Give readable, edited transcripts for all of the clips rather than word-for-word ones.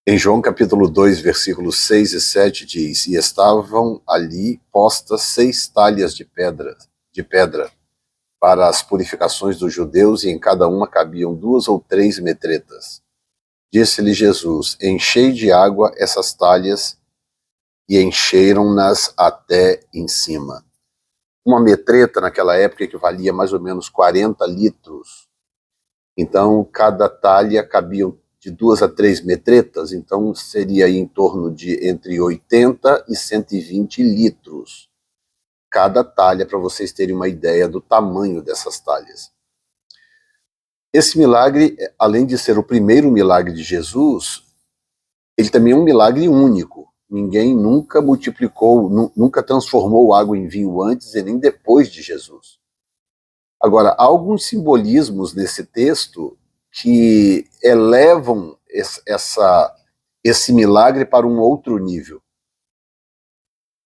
Em João capítulo 2, versículos 6 e 7 diz: E estavam ali postas 6 talhas de pedra para as purificações dos judeus, e em cada uma cabiam 2 ou 3 metretas. Disse-lhe Jesus: Enchei de água essas talhas, e encheram-nas até em cima. Uma metreta naquela época equivalia mais ou menos 40 litros. Então, cada talha cabia de 2 a 3 metretas, então seria em torno de entre 80 e 120 litros. Cada talha, para vocês terem uma ideia do tamanho dessas talhas. Esse milagre, além de ser o primeiro milagre de Jesus, ele também é um milagre único. Ninguém nunca multiplicou, nunca transformou água em vinho antes e nem depois de Jesus. Agora, há alguns simbolismos nesse texto que elevam esse milagre para um outro nível.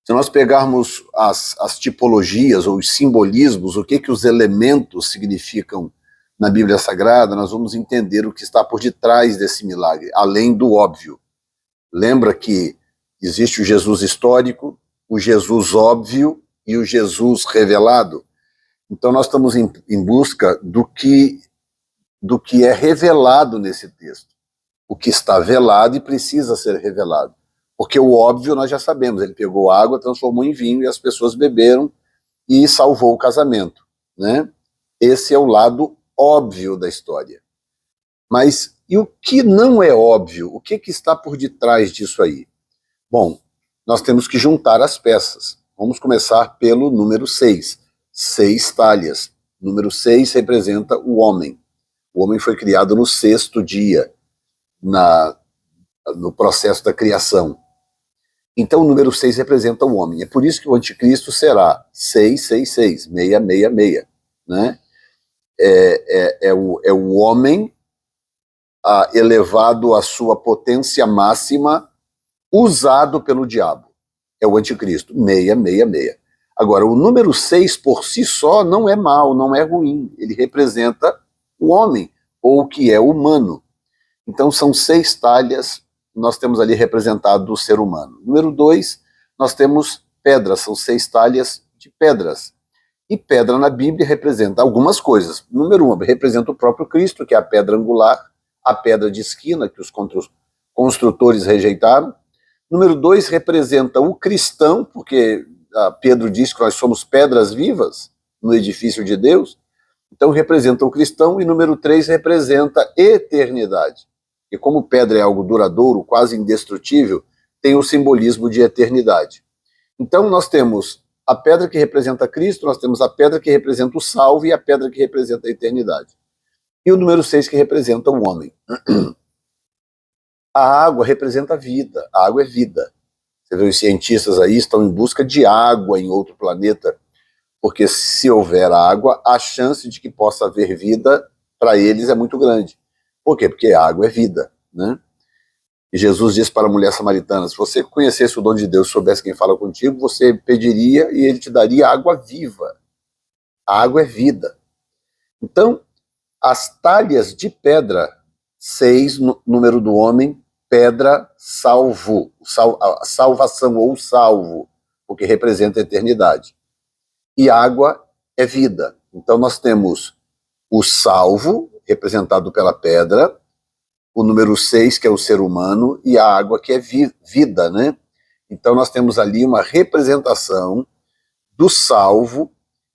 Se nós pegarmos as tipologias ou os simbolismos, o que os elementos significam na Bíblia Sagrada, nós vamos entender o que está por detrás desse milagre, além do óbvio. Lembra que existe o Jesus histórico, o Jesus óbvio e o Jesus revelado? Então nós estamos em busca do que é revelado nesse texto. O que está velado e precisa ser revelado. Porque o óbvio nós já sabemos, ele pegou água, transformou em vinho e as pessoas beberam e salvou o casamento, né? Esse é o lado óbvio da história. Mas e o que não é óbvio? O que está por detrás disso aí? Bom, nós temos que juntar as peças. Vamos começar pelo número 6. 6 talhas. Número 6 representa o homem. O homem foi criado no 6º dia, no processo da criação. Então o número 6 representa o homem. É por isso que o anticristo será 666, 666, né? É o homem elevado à sua potência máxima, usado pelo diabo. É o anticristo, 666. Agora, o número 6 por si só não é mal, não é ruim. Ele representa o homem, ou o que é humano. Então são 6 talhas, nós temos ali representado o ser humano. Número 2, nós temos pedras, são 6 talhas de pedras. E pedra na Bíblia representa algumas coisas. Número 1, representa o próprio Cristo, que é a pedra angular, a pedra de esquina, que os construtores rejeitaram. Número 2, representa o cristão, porque Pedro diz que nós somos pedras vivas no edifício de Deus. Então representa o cristão. E número 3 representa eternidade. E como pedra é algo duradouro, quase indestrutível, tem o simbolismo de eternidade. Então nós temos a pedra que representa Cristo, nós temos a pedra que representa o salvo e a pedra que representa a eternidade. E o número 6 que representa o homem. A água representa a vida, a água é vida. Você vê, os cientistas aí estão em busca de água em outro planeta, porque se houver água, a chance de que possa haver vida para eles é muito grande. Por quê? Porque a água é vida, né? E Jesus disse para a mulher samaritana: se você conhecesse o dom de Deus, soubesse quem fala contigo, você pediria e ele te daria água viva. A água é vida. Então, as talhas de pedra, 6, número do homem, pedra, salvo, salvação ou salvo, porque representa a eternidade. E água é vida. Então nós temos o salvo, representado pela pedra, o número 6, que é o ser humano, e a água, que é vida, né? Então nós temos ali uma representação do salvo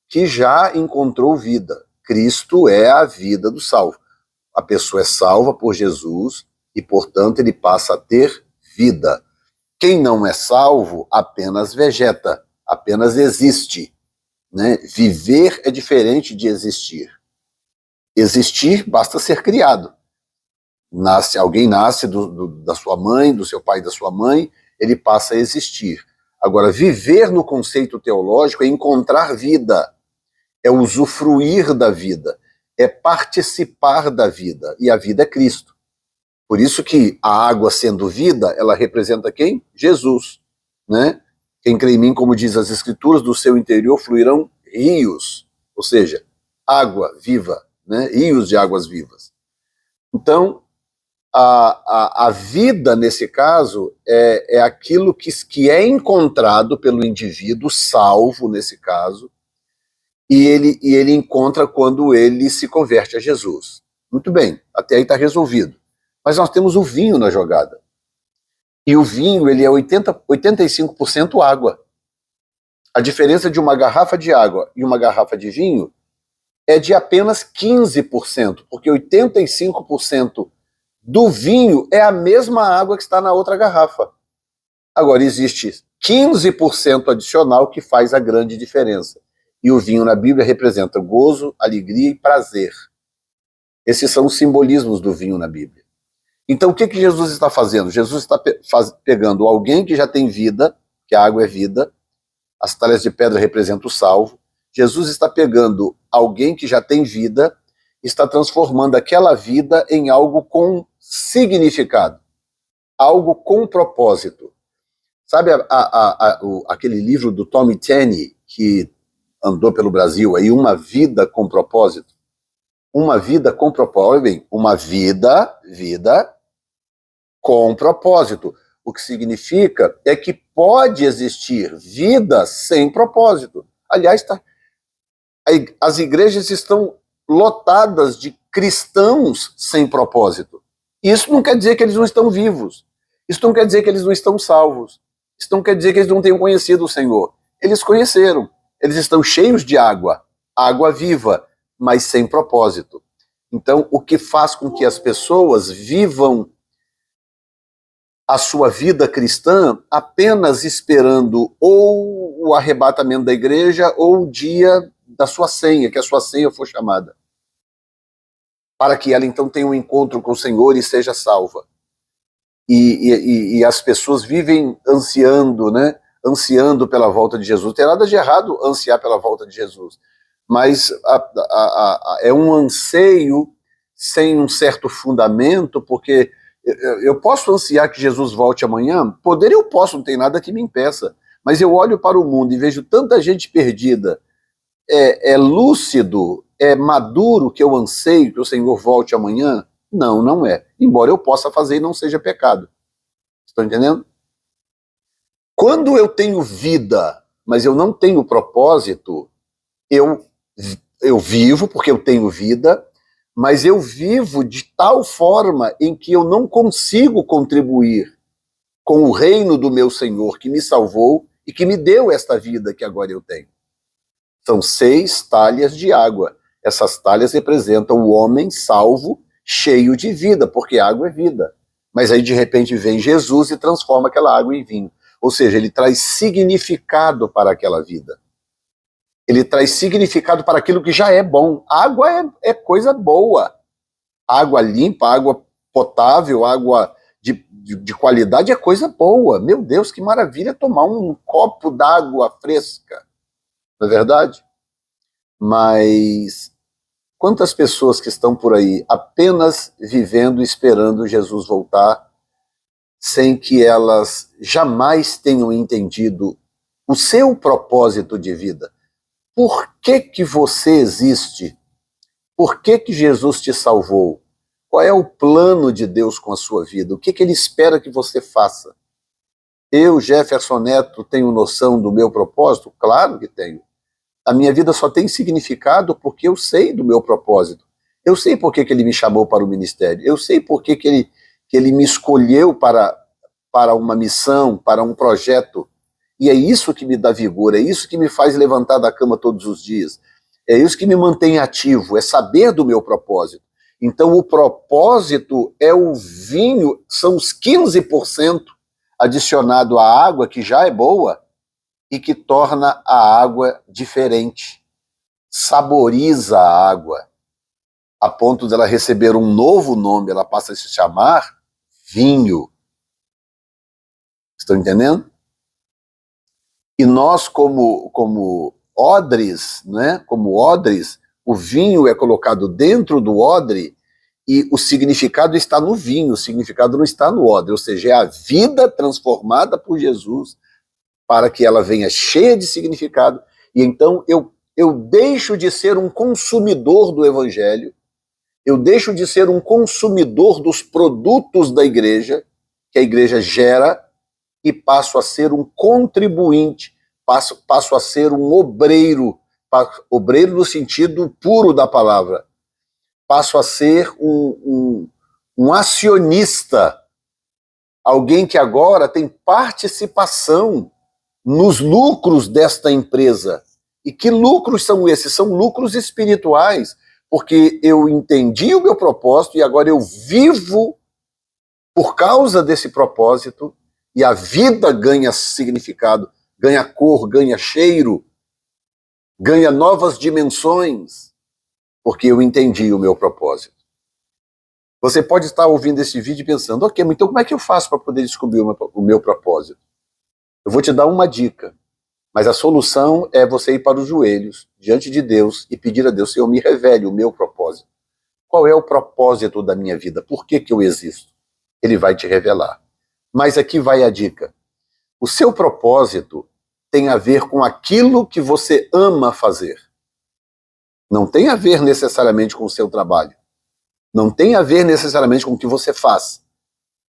que já encontrou vida. Cristo é a vida do salvo. A pessoa é salva por Jesus e, portanto, ele passa a ter vida. Quem não é salvo apenas vegeta, apenas existe, né? Viver é diferente de existir. Existir basta ser criado. Alguém nasce da sua mãe, do seu pai e da sua mãe, ele passa a existir. Agora, viver no conceito teológico é encontrar vida, é usufruir da vida, é participar da vida, e a vida é Cristo. Por isso que a água, sendo vida, ela representa quem? Jesus, né? Quem crê em mim, como diz as Escrituras, do seu interior fluirão rios, ou seja, água viva, né? Rios de águas vivas. Então, A vida, nesse caso, é aquilo que é encontrado pelo indivíduo salvo, nesse caso, e ele encontra quando ele se converte a Jesus. Muito bem, até aí está resolvido. Mas nós temos o vinho na jogada. E o vinho, ele é 85% água. A diferença de uma garrafa de água e uma garrafa de vinho é de apenas 15%, porque 85% do vinho é a mesma água que está na outra garrafa. Agora, existe 15% adicional que faz a grande diferença. E o vinho na Bíblia representa gozo, alegria e prazer. Esses são os simbolismos do vinho na Bíblia. Então, o que Jesus está fazendo? Jesus está pegando alguém que já tem vida, que a água é vida, as talhas de pedra representam o salvo. Jesus está pegando alguém que já tem vida, está transformando aquela vida em algo com significado, algo com propósito. Sabe aquele livro do Tommy Tenney, que andou pelo Brasil, aí, Uma Vida com Propósito? Uma vida com propósito. Olha bem, uma vida com propósito. O que significa é que pode existir vida sem propósito. Aliás, as igrejas estão lotadas de cristãos sem propósito. Isso não quer dizer que eles não estão vivos. Isso não quer dizer que eles não estão salvos. Isso não quer dizer que eles não tenham conhecido o Senhor. Eles conheceram. Eles estão cheios de água, água viva, mas sem propósito. Então, o que faz com que as pessoas vivam a sua vida cristã apenas esperando ou o arrebatamento da igreja ou o dia da sua senha, que a sua senha for chamada, para que ela então tenha um encontro com o Senhor e seja salva. E as pessoas vivem ansiando, né? Ansiando pela volta de Jesus. Não tem nada de errado ansiar pela volta de Jesus, mas é um anseio sem um certo fundamento, porque eu posso ansiar que Jesus volte amanhã? Poder eu posso, não tem nada que me impeça, mas eu olho para o mundo e vejo tanta gente perdida. É lúcido, é maduro que eu anseio que o Senhor volte amanhã? Não, não é. Embora eu possa fazer e não seja pecado. Estão entendendo? Quando eu tenho vida, mas eu não tenho propósito, eu vivo porque eu tenho vida, mas eu vivo de tal forma em que eu não consigo contribuir com o reino do meu Senhor que me salvou e que me deu esta vida que agora eu tenho. São 6 talhas de água. Essas talhas representam o homem salvo, cheio de vida, porque água é vida. Mas aí de repente vem Jesus e transforma aquela água em vinho. Ou seja, ele traz significado para aquela vida. Ele traz significado para aquilo que já é bom. Água é coisa boa. Água limpa, água potável, água de qualidade é coisa boa. Meu Deus, que maravilha tomar um copo d'água fresca. Não é verdade? Mas quantas pessoas que estão por aí apenas vivendo e esperando Jesus voltar, sem que elas jamais tenham entendido o seu propósito de vida? Por que você existe? Por que Jesus te salvou? Qual é o plano de Deus com a sua vida? O que ele espera que você faça? Eu, Jefferson Neto, tenho noção do meu propósito? Claro que tenho. A minha vida só tem significado porque eu sei do meu propósito. Eu sei por que ele me chamou para o ministério. Eu sei por que ele me escolheu para uma missão, para um projeto. E é isso que me dá vigor, é isso que me faz levantar da cama todos os dias. É isso que me mantém ativo, é saber do meu propósito. Então o propósito é o vinho, são os 15% adicionado à água, que já é boa, e que torna a água diferente, saboriza a água, a ponto dela receber um novo nome, ela passa a se chamar vinho. Estão entendendo? E nós, como odres, né? Como odres, o vinho é colocado dentro do odre e o significado está no vinho, o significado não está no odre, ou seja, é a vida transformada por Jesus para que ela venha cheia de significado, e então eu deixo de ser um consumidor do Evangelho Eu deixo de ser um consumidor dos produtos da igreja, que a igreja gera, e passo a ser um contribuinte, passo a ser um obreiro, obreiro no sentido puro da palavra. Passo a ser um acionista, alguém que agora tem participação nos lucros desta empresa. E que lucros são esses? São lucros espirituais, porque eu entendi o meu propósito e agora eu vivo por causa desse propósito e a vida ganha significado, ganha cor, ganha cheiro, ganha novas dimensões, porque eu entendi o meu propósito. Você pode estar ouvindo esse vídeo e pensando, ok, então como é que eu faço para poder descobrir o meu propósito? Eu vou te dar uma dica, mas a solução é você ir para os joelhos, diante de Deus, e pedir a Deus, Senhor, me revele o meu propósito. Qual é o propósito da minha vida? Por que eu existo? Ele vai te revelar. Mas aqui vai a dica. O seu propósito tem a ver com aquilo que você ama fazer. Não tem a ver necessariamente com o seu trabalho. Não tem a ver necessariamente com o que você faz.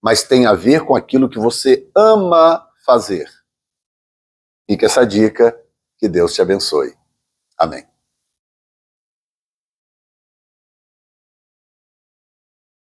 Mas tem a ver com aquilo que você ama fazer. Fica essa dica, que Deus te abençoe. Amém.